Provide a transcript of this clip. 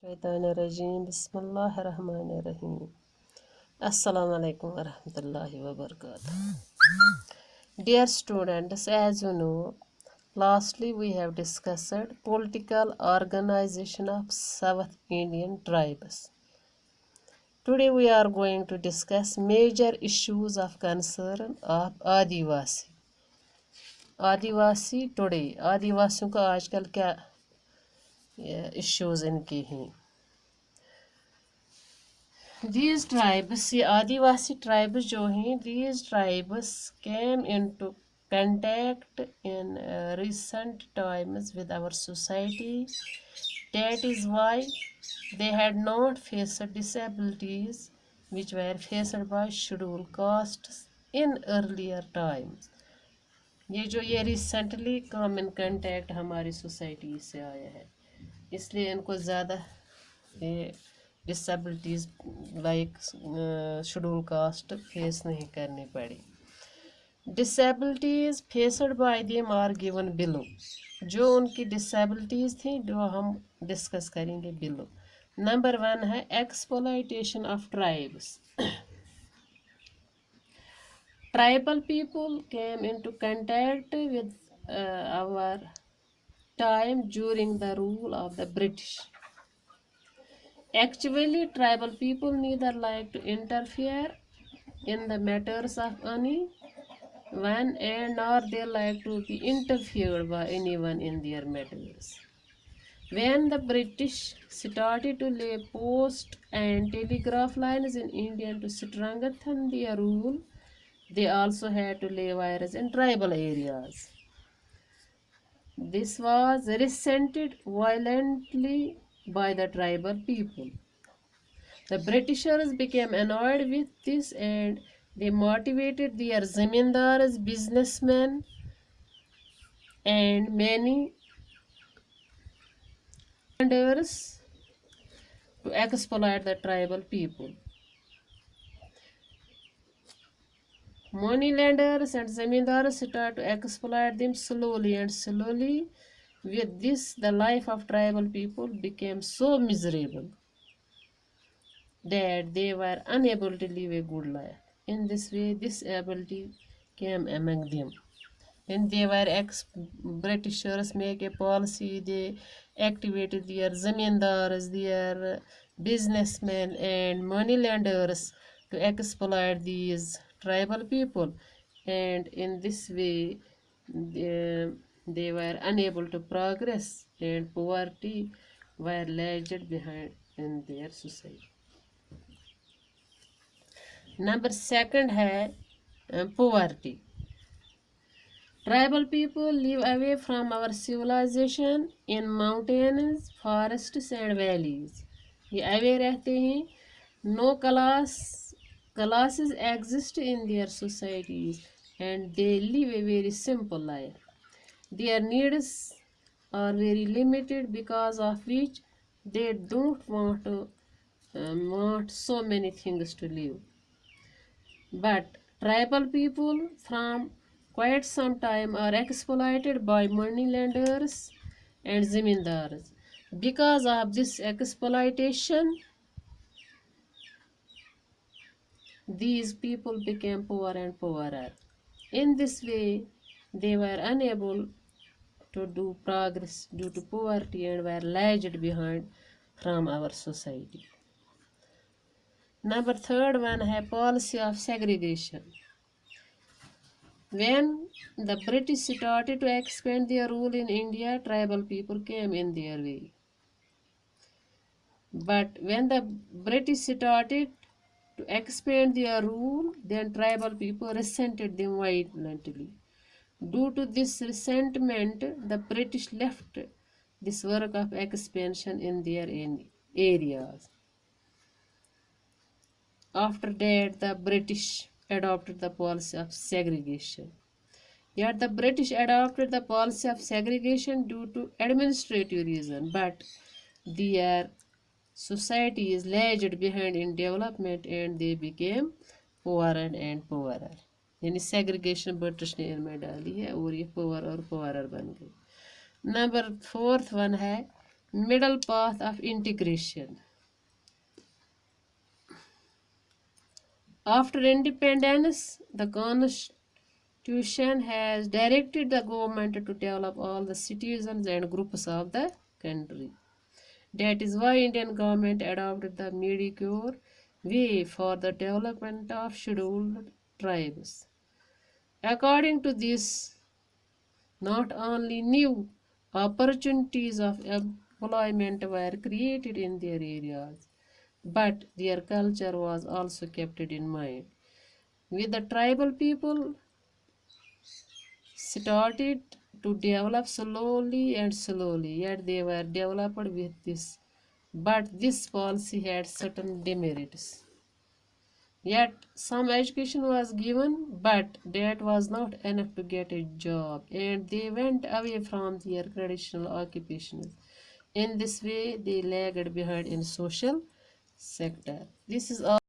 शैतानिर्रजीम बिस्मिल्लाहिर्रहमानिर्रहीम अस्सलाम वालेकुम warahmatullahi wabarakatuh. Dear students, as you know, lastly we have discussed political organization of South Indian tribes. Today we are going to discuss major issues of concern of Adivasi. Adivasi today आदिवासियों का आजकल क्या issues इनके हैं. These tribes, ये आदिवासी tribes जो हैं, these tribes came into contact in recent times with our society. That is why they had not faced disabilities which were faced by scheduled castes in earlier times. ये recently come in contact हमारी society से आया है, इसलिए इनको ज़्यादा disabilities like schedule caste face नहीं करनी पड़ी. Disabilities faced by them are given below. जो उनकी डिसेबिलिटीज़ थी जो हम डिस्कस करेंगे बिलो. नंबर 1 है exploitation of tribes. Tribal people came into contact with our time during the rule of the British. Actually, tribal people neither like to interfere in the matters of anyone and nor they like to be interfered by anyone in their matters. When the British started to lay post and telegraph lines in India to strengthen their rule, they also had to lay wires in tribal areas. This was resented violently by the tribal people. The Britishers became annoyed with this and they motivated their zamindars, businessmen, and many landers to exploit the tribal people. Moneylenders and zamindars started to exploit them slowly and slowly. With this, the life of tribal people became so miserable that they were unable to live a good life. In this way, disability came among them. When they were ex-Britishers make a policy, they activated their zamindars, their businessmen and moneylenders to exploit these tribal people. And in this way, they were unable to progress and poverty were lagged behind in their society. Number 2 है poverty. Tribal people live away from our civilization in mountains, forests and valleys. ये away रहते हैं. No classes exist in their societies and they live a very simple life. Their needs are very limited, because of which they don't want so many things to live. But tribal people from quite some time are exploited by moneylenders and zamindars. Because of this exploitation, these people became poorer and poorer. In this way, they were unable to do progress due to poverty and were lagged behind from our society. Number 3 one है policy of segregation. When the British started to expand their rule in India, tribal people came in their way. But when the British started to expand their rule, then tribal people resented them violently. Due to this resentment, the British left this work of expansion in their areas. After that, the British adopted the policy of segregation. Yet the British adopted the policy of segregation due to administrative reason, but their society is lagged behind in development and they became poorer and poorer. यानी segregation British ने इनमें डाली है और ये poorer और poorer बन गई. Number 4 one है middle path of integration. After independence, the Constitution has directed the government to develop all the citizens and groups of the country. That is why Indian government adopted the mediocre way for the development of scheduled tribes. According to this, not only new opportunities of employment were created in their areas, but their culture was also kept in mind. With the tribal people started to develop slowly and slowly, yet they were developed with this. But this policy had certain demerits. Yet some education was given, but that was not enough to get a job, and they went away from their traditional occupations. In this way, they lagged behind in social sector. This is all.